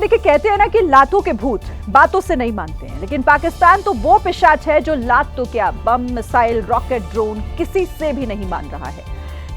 देखिए, कहते हैं ना कि लातों के भूत बातों से नहीं मानते हैं, लेकिन पाकिस्तान तो वो पिशाच है जो लात तो क्या, बम, मिसाइल, रॉकेट, ड्रोन किसी से भी नहीं मान रहा है।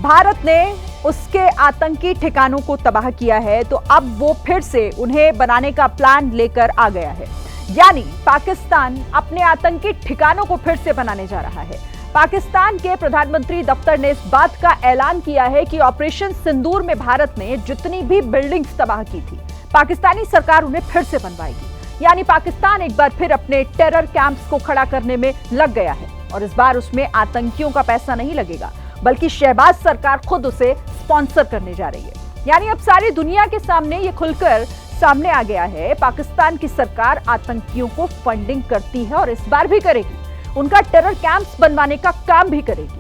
भारत ने उसके आतंकी ठिकानों को तबाह किया है, तो अब वो फिर से उन्हें बनाने का प्लान लेकर आ गया है। यानी पाकिस्तान अपने आतंकी ठिकानों को फिर से बनाने जा रहा है। पाकिस्तान के प्रधानमंत्री दफ्तर ने इस बात का ऐलान किया है कि ऑपरेशन सिंदूर में भारत ने जितनी भी बिल्डिंग्स तबाह की थी, पाकिस्तानी सरकार उन्हें फिर से बनवाएगी। यानी पाकिस्तान एक बार फिर अपने टेरर कैंप्स को खड़ा करने में लग गया है, और इस बार उसमें आतंकियों का पैसा नहीं लगेगा, बल्कि शहबाज सरकार खुद उसे स्पॉन्सर करने जा रही है। यानी अब सारी दुनिया के सामने ये खुलकर सामने आ गया है, पाकिस्तान की सरकार आतंकियों को फंडिंग करती है और इस बार भी करेगी, उनका टेरर कैंप्स बनवाने का काम भी करेगी।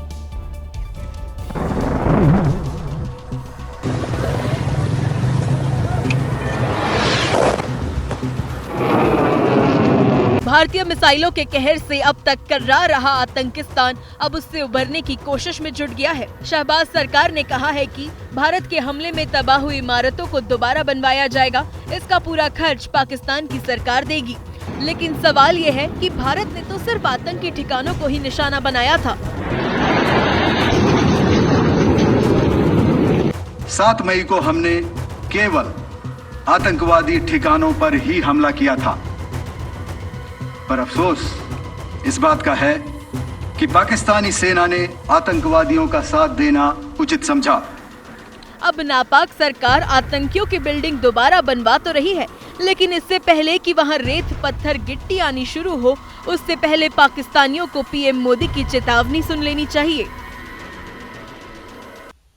भारतीय मिसाइलों के कहर से अब तक कर्रा रहा आतंकिस्तान अब उससे उभरने की कोशिश में जुट गया है। शहबाज सरकार ने कहा है कि भारत के हमले में तबाह हुई इमारतों को दोबारा बनवाया जाएगा, इसका पूरा खर्च पाकिस्तान की सरकार देगी। लेकिन सवाल ये है कि भारत ने तो सिर्फ आतंकी ठिकानों को ही निशाना बनाया था। 7 मई को हमने केवल आतंकवादी ठिकानों पर ही हमला किया था, पर अफसोस इस बात का है कि पाकिस्तानी सेना ने आतंकवादियों का साथ देना उचित समझा। अब नापाक सरकार आतंकियों की बिल्डिंग दोबारा बनवा तो रही है, लेकिन इससे पहले कि वहां रेत, पत्थर, गिट्टी आनी शुरू हो, उससे पहले पाकिस्तानियों को पीएम मोदी की चेतावनी सुन लेनी चाहिए।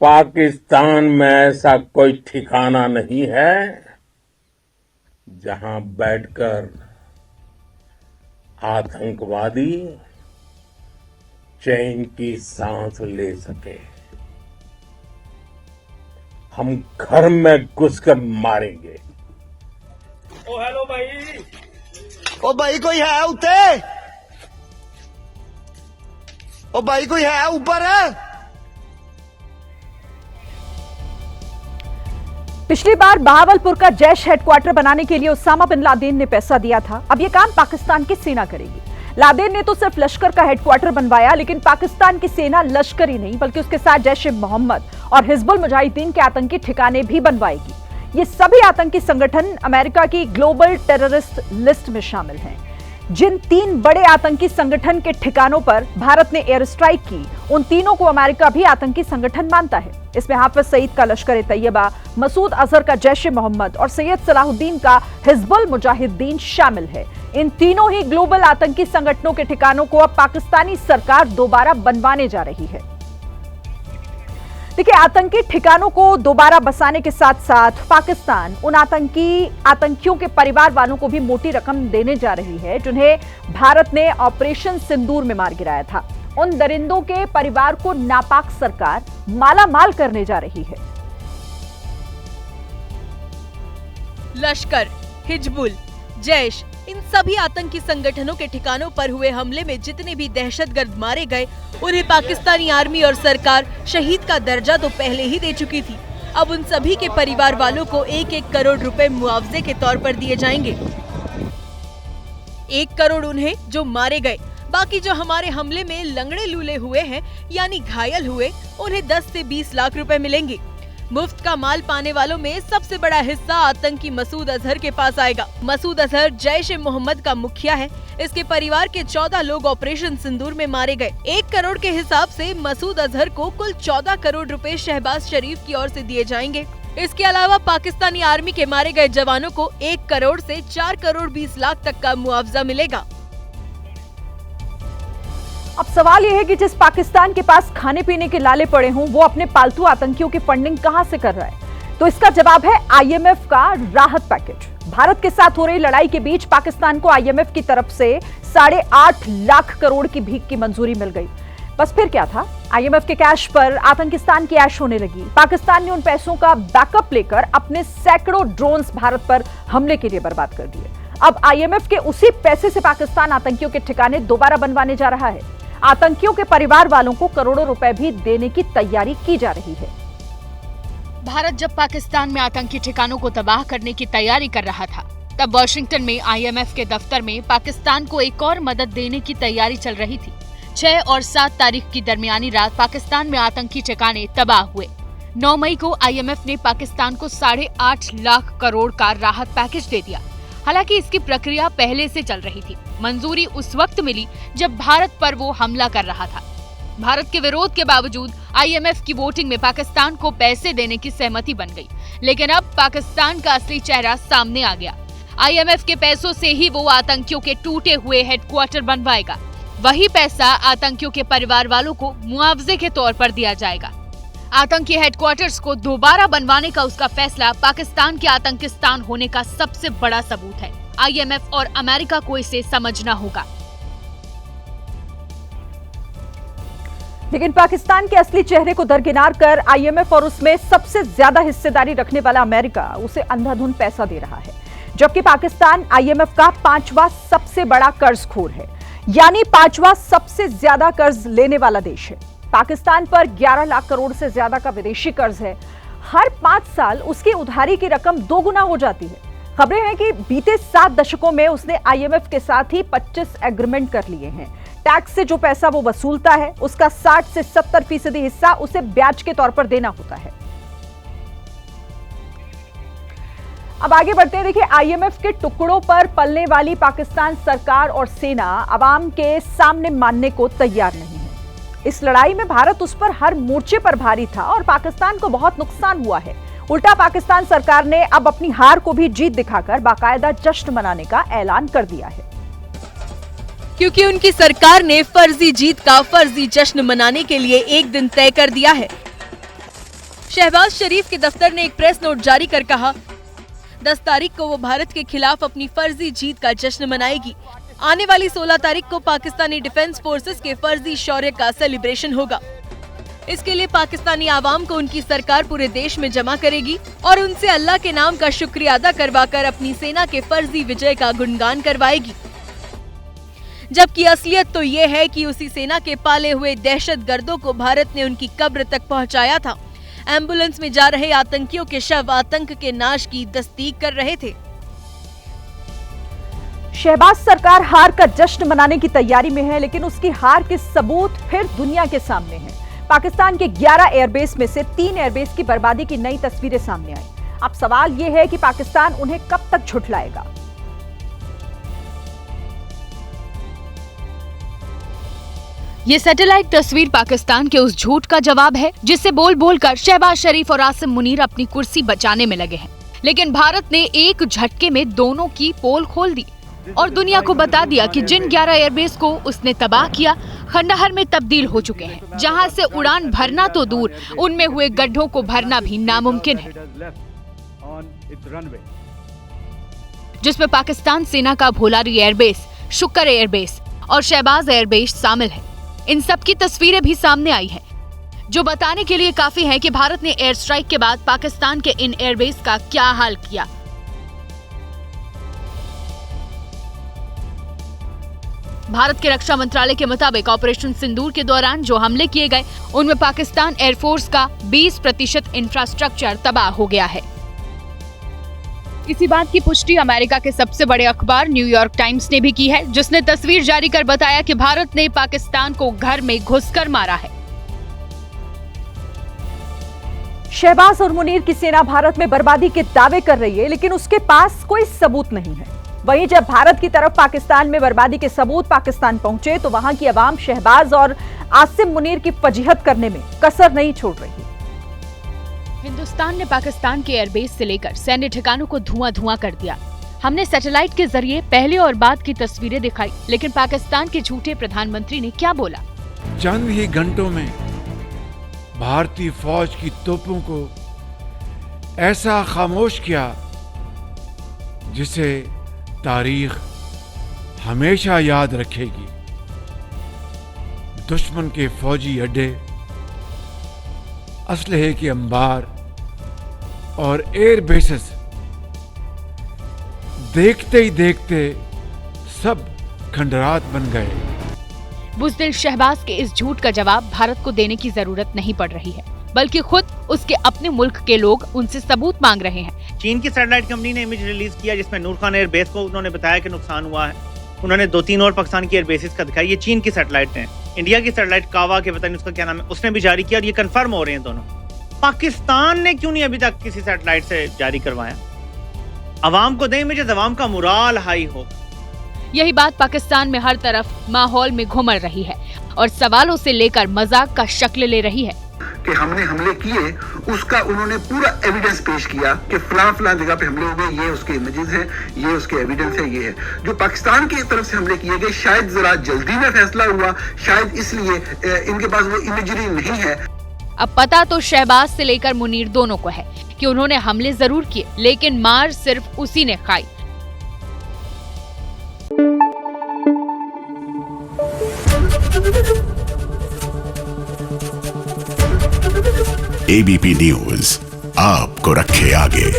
पाकिस्तान में ऐसा कोई ठिकाना नहीं है जहां बैठकर आतंकवादी चैन की सांस ले सके। हम घर में घुसकर मारेंगे। ओ हेलो भाई, ओ भाई कोई है उत्ते? ओ भाई कोई है ऊपर? पिछली बार बहावलपुर का जैश हेडक्वार्टर बनाने के लिए उसामा बिन लादेन ने पैसा दिया था। अब यह काम पाकिस्तान की सेना करेगी। लादेन ने तो सिर्फ लश्कर का हेडक्वार्टर बनवाया, लेकिन पाकिस्तान की सेना लश्कर ही नहीं बल्कि उसके साथ जैश ए मोहम्मद और हिजबुल मुजाहिदीन के आतंकी ठिकाने भी बनवाएगी। ये सभी आतंकी संगठन अमेरिका की ग्लोबल टेररिस्ट लिस्ट में शामिल हैं। जिन 3 बड़े आतंकी संगठन के ठिकानों पर भारत ने एयर स्ट्राइक की, उन तीनों को अमेरिका भी आतंकी संगठन मानता है। इसमें हाफिज सईद का लश्कर ए तैयबा, मसूद अजहर का जैश ए मोहम्मद और सैयद सलाहुद्दीन का हिजबुल मुजाहिदीन शामिल है। इन तीनों ही ग्लोबल आतंकी संगठनों के ठिकानों को अब पाकिस्तानी सरकार दोबारा बनवाने जा रही है। देखिए, आतंकी ठिकानों को दोबारा बसाने के साथ साथ पाकिस्तान उन आतंकियों के परिवार वालों को भी मोटी रकम देने जा रही है जिन्हें भारत ने ऑपरेशन सिंदूर में मार गिराया था। उन दरिंदों के परिवार को नापाक सरकार माला माल करने जा रही है। लश्कर, हिजबुल, जैश, इन सभी आतंकी संगठनों के ठिकानों पर हुए हमले में जितने भी दहशतगर्द मारे गए, उन्हें पाकिस्तानी आर्मी और सरकार शहीद का दर्जा तो पहले ही दे चुकी थी। अब उन सभी के परिवार वालों को 1-1 करोड़ रुपए मुआवजे के तौर पर दिए जाएंगे। 1 करोड़ उन्हें जो मारे गए, बाकी जो हमारे हमले में लंगड़े लूले हुए हैं यानी घायल हुए, उन्हें 10 से 20 लाख रुपए मिलेंगे। मुफ्त का माल पाने वालों में सबसे बड़ा हिस्सा आतंकी मसूद अजहर के पास आएगा। मसूद अजहर जैश ए मोहम्मद का मुखिया है। इसके परिवार के 14 लोग ऑपरेशन सिंदूर में मारे गए। 1 करोड़ के हिसाब से मसूद अजहर को कुल 14 करोड़ रुपए शहबाज शरीफ की ओर से दिए जाएंगे। इसके अलावा पाकिस्तानी आर्मी के मारे गए जवानों को 1 करोड़ से 4 करोड़ 20 लाख तक का मुआवजा मिलेगा। अब सवाल यह है कि जिस पाकिस्तान के पास खाने पीने के लाले पड़े हों, वो अपने पालतू आतंकियों की फंडिंग कहां से कर रहा है? तो इसका जवाब है आईएमएफ का राहत पैकेज। भारत के साथ हो रही लड़ाई के बीच पाकिस्तान को आईएमएफ की तरफ से 8.5 लाख करोड़ की भीख की मंजूरी मिल गई। बस फिर क्या था, आईएमएफ के कैश पर आतंकिस्तान की ऐश होने लगी। पाकिस्तान ने उन पैसों का बैकअप लेकर अपने सैकड़ों ड्रोन्स भारत पर हमले के लिए बर्बाद कर दिए। अब आईएमएफ के उसी पैसे से पाकिस्तान आतंकियों के ठिकाने दोबारा बनवाने जा रहा है। आतंकियों के परिवार वालों को करोड़ों रुपए भी देने की तैयारी की जा रही है। भारत जब पाकिस्तान में आतंकी ठिकानों को तबाह करने की तैयारी कर रहा था, तब वॉशिंगटन में IMF के दफ्तर में पाकिस्तान को एक और मदद देने की तैयारी चल रही थी। 6 और 7 तारीख की दरमियानी रात पाकिस्तान में आतंकी ठिकाने तबाह हुए। 9 मई को IMF ने पाकिस्तान को 8.5 लाख करोड़ का राहत पैकेज दे दिया। हालांकि इसकी प्रक्रिया पहले से चल रही थी। मंजूरी उस वक्त मिली जब भारत पर वो हमला कर रहा था। भारत के विरोध के बावजूद IMF की वोटिंग में पाकिस्तान को पैसे देने की सहमति बन गई। लेकिन अब पाकिस्तान का असली चेहरा सामने आ गया। IMF के पैसों से ही वो आतंकियों के टूटे हुए हेडक्वार्टर बनवाएगा। वही पैसा आतंकियों के परिवार वालों को मुआवजे के तौर पर दिया जाएगा। आतंकी हेडक्वार्टर्स को दोबारा बनवाने का उसका फैसला पाकिस्तान के आतंकिस्तान होने का सबसे बड़ा सबूत है। IMF और अमेरिका को इसे समझना होगा। लेकिन पाकिस्तान के असली चेहरे को दरकिनार कर IMF और उसमें सबसे ज्यादा हिस्सेदारी रखने वाला अमेरिका उसे अंधाधुंध पैसा दे रहा है, जबकि पाकिस्तान IMF का 5वां सबसे बड़ा कर्जखोर है, यानी 5वां सबसे ज्यादा कर्ज लेने वाला देश है। पाकिस्तान पर 11 लाख करोड़ से ज्यादा का विदेशी कर्ज है। हर 5 साल उसकी उधारी की रकम 2 गुना हो जाती है। खबरें हैं कि बीते 7 दशकों में उसने IMF के साथ ही 25 एग्रीमेंट कर लिए हैं। टैक्स से जो पैसा वो वसूलता है, उसका 60 से 70% हिस्सा उसे ब्याज के तौर पर देना होता है। अब आगे बढ़ते हैं। देखिए, IMF के टुकड़ों पर पलने वाली पाकिस्तान सरकार और सेना अवाम के सामने मानने को तैयार नहीं है। इस लड़ाई में भारत उस पर हर मोर्चे पर भारी था और पाकिस्तान को बहुत नुकसान हुआ है। उल्टा पाकिस्तान सरकार ने अब अपनी हार को भी जीत दिखाकर बाकायदा जश्न मनाने का ऐलान कर दिया है, क्योंकि उनकी सरकार ने फर्जी जीत का फर्जी जश्न मनाने के लिए एक दिन तय कर दिया है। शहबाज शरीफ के दफ्तर ने एक प्रेस नोट जारी कर कहा, 10 तारीख को वो भारत के खिलाफ अपनी फर्जी जीत का जश्न मनाएगी। आने वाली 16 तारीख को पाकिस्तानी डिफेंस फोर्सेस के फर्जी शौर्य का सेलिब्रेशन होगा। इसके लिए पाकिस्तानी आवाम को उनकी सरकार पूरे देश में जमा करेगी और उनसे अल्लाह के नाम का शुक्रिया अदा करवाकर अपनी सेना के फर्जी विजय का गुणगान करवाएगी। जबकि असलियत तो ये है कि उसी सेना के पाले हुए दहशतगर्दों को भारत ने उनकी कब्र तक पहुंचाया था। एम्बुलेंस में जा रहे आतंकियों के शव आतंक के नाश की तस्दीक कर रहे थे। शहबाज सरकार हार का जश्न मनाने की तैयारी में है, लेकिन उसकी हार के सबूत फिर दुनिया के सामने हैं। पाकिस्तान के 11 एयरबेस में से 3 एयरबेस की बर्बादी की नई तस्वीरें सामने आई। अब सवाल यह है कि पाकिस्तान उन्हें कब तक झुठलाएगा। ये सैटेलाइट तस्वीर पाकिस्तान के उस झूठ का जवाब है जिससे बोल बोल कर शहबाज शरीफ और आसिम मुनीर अपनी कुर्सी बचाने में लगे हैं। लेकिन भारत ने एक झटके में दोनों की पोल खोल दी और दुनिया को बता दिया कि जिन 11 एयरबेस को उसने तबाह किया, खंडहर में तब्दील हो चुके हैं, जहां से उड़ान भरना तो दूर, उनमें हुए गड्ढों को भरना भी नामुमकिन है, जिसमें पाकिस्तान सेना का भोलारी एयरबेस, शुक्र एयरबेस और शहबाज एयरबेस शामिल है। इन सब की तस्वीरें भी सामने आई हैं, जो बताने के लिए काफी है कि भारत ने एयर स्ट्राइक के बाद पाकिस्तान के इन एयरबेस का क्या हाल किया। भारत के रक्षा मंत्रालय के मुताबिक ऑपरेशन सिंदूर के दौरान जो हमले किए गए, उनमें पाकिस्तान एयरफोर्स का 20% इंफ्रास्ट्रक्चर तबाह हो गया है। इसी बात की पुष्टि अमेरिका के सबसे बड़े अखबार न्यूयॉर्क टाइम्स ने भी की है, जिसने तस्वीर जारी कर बताया कि भारत ने पाकिस्तान को घर में घुसकर मारा है। शहबाज और मुनीर की सेना भारत में बर्बादी के दावे कर रही है, लेकिन उसके पास कोई सबूत नहीं है। वहीं जब भारत की तरफ पाकिस्तान में बर्बादी के सबूत पाकिस्तान पहुंचे, तो वहां की आवाम शहबाज और आसिम मुनीर की फजीहत करने में कसर नहीं छोड़ रही। हिंदुस्तान ने पाकिस्तान के एयरबेस से लेकर सैन्य ठिकानों को धुआं कर दिया। हमने सैटेलाइट के जरिए पहले और बाद की तस्वीरें दिखाई, लेकिन पाकिस्तान के झूठे प्रधानमंत्री ने क्या बोला? चंद ही घंटों में भारतीय फौज की तोपों को ऐसा खामोश किया जिसे तारीख हमेशा याद रखेगी। दुश्मन के फौजी अड्डे, असलहे के अंबार और एयर बेसेस देखते ही देखते सब खंडरात बन गए। बुज़दिल शहबाज के इस झूठ का जवाब भारत को देने की जरूरत नहीं पड़ रही है, बल्कि खुद उसके अपने मुल्क के लोग उनसे सबूत मांग रहे हैं। चीन की सैटेलाइट कंपनी ने इमेज रिलीज किया जिसमें नूर खान एयरबेस को उन्होंने बताया कि नुकसान हुआ है। उन्होंने 2-3 और पाकिस्तान की एयरबेसिस का दिखाया। ये चीन की सैटेलाइट है। इंडिया की सैटेलाइट कावा के पता नहीं उसका क्या नाम है, उसने भी जारी किया और ये कंफर्म हो रहे हैं दोनों। पाकिस्तान ने क्यों नहीं अभी तक किसी सैटेलाइट से जारी करवाया? अवाम को दें इमेजेस, अवाम का मुराल हाई हो। यही बात पाकिस्तान में हर तरफ माहौल में घुमड़ रही है और सवालों से लेकर मजाक का शक्ल ले रही है कि हमने हमले किए, उसका उन्होंने पूरा एविडेंस पेश किया कि फलां जगह पे हमले हो गए, ये उसके इमेजेस हैं, ये उसके एविडेंस है, ये है। जो पाकिस्तान की तरफ से हमले किए गए, शायद जरा जल्दी में फैसला हुआ, शायद इसलिए इनके पास वो इमेजरी नहीं है। अब पता तो शहबाज से लेकर मुनीर दोनों को है कि उन्होंने हमले जरूर किए, लेकिन मार सिर्फ उसी ने खाई। ABP न्यूज आपको रखे आगे।